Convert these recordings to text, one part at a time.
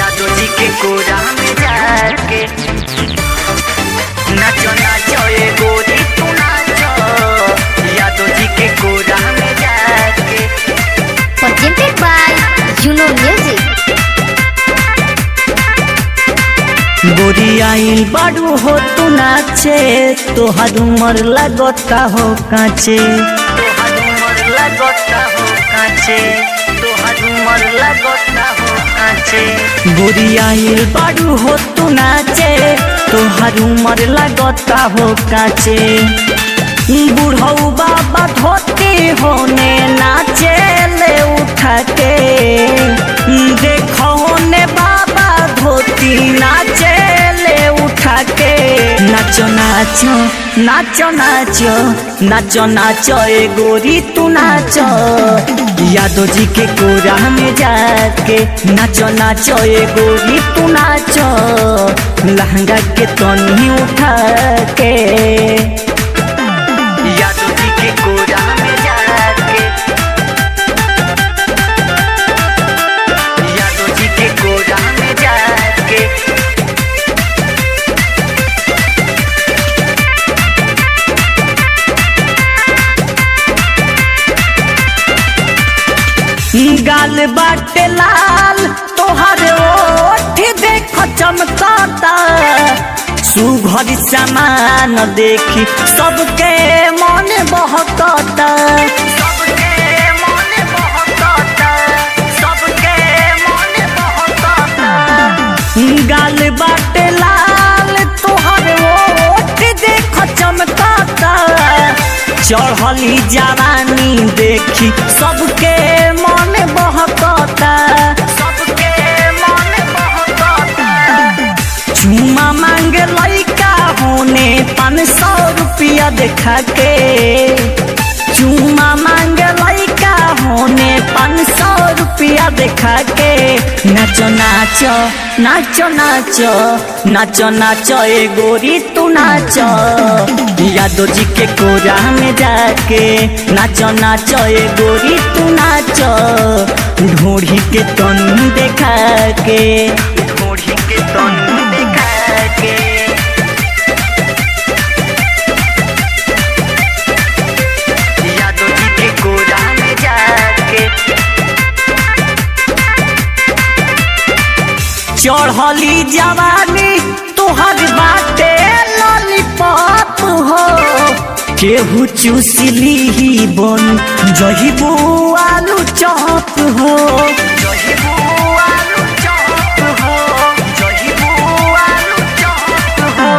यादव जी के कोरा में जाके नाचो नाचो ये गोरी तू नाचो, यादव जी के कोरा में जाके। Presented by Juno Music। गोरी आइल बारू हो तू नाचे, तोहार उमर लगता हो काचे, तोहार उमर लगता हो काचे, तोहार उमर लगता हो काचे। गोरी आइल बारू हो तू नाचे, तोहार उमर लगता हो काचे। बूढ़ऊ बाबा धोती होने नाचे ले उठा के, देखो ने बाबा धोती नाचे ले उठा के। नाचो नाचो नाचो नाचो नाचो नाचो ए गोरी तू नाचो, यादव जी के कोरा में जाके। नाचो नाचो ए गोरी तू नाचो, लहंगा के तनी उठा के, यादव जी के कोरा में जाके, यादव जी के कोरा में जाके। गाल बाटे लाल तोहर ओठ देखो चमकता, सुघर सामान देखी सबके मन बहकता, सबके मन बहकता, सबके मन बहकता। गाल बाटे लाल तोहर ओठ देखो चमकता, चढ़ली जवानी देखी सबके मन बहकता, सबके मन बहकता। चुमा मांगे लइका होने 500 रुपया देखा के, चुमा मांगे लइका होने 500 रुपया देखा के। नाचो नाचो नाचो नाचो नाचो नाचो ए गोरी तू नाचो, यादव जी के कोरा में जाके। नाचो नाचो ए गोरी तू नाचो, ढोढ़ी के तन देखा के, ढोढ़ी के तन देखा के। यादव जी के कोरा में जाके, चढ़ली जवानी तोहर बाटे लॉलीपॉप हो, केहू चूसली ही बन जहिबू आलू चॉप हो, जहिबू आलू चॉप हो, जहिबू आलू चॉप हो।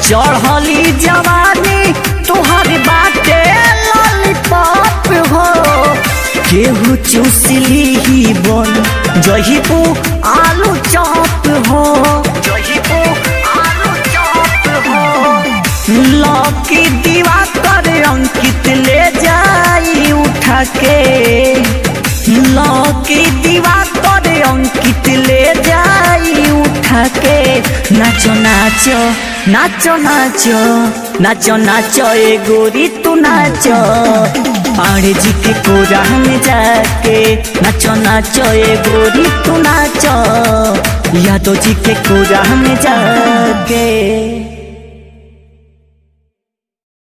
चढ़ली जवानी तोहर बाटे लॉलीपॉप हो, केहू चूसली ही बन जहिबू आलू चॉप हो, जहिबू आलू चॉप हो। लौकी दीवा कर अंकित ले जाई उठा के, लौकी दीवा कर अंकित ले जाई उठा के। नाचो नाचो नाचो नाचो नाचो नाचो ए गोरी तू नाचो, पाड़े जी के कोरा में जाके। नाचो नाचो ए गोरी तू नाचो, यादव जी के कोरा में जाके।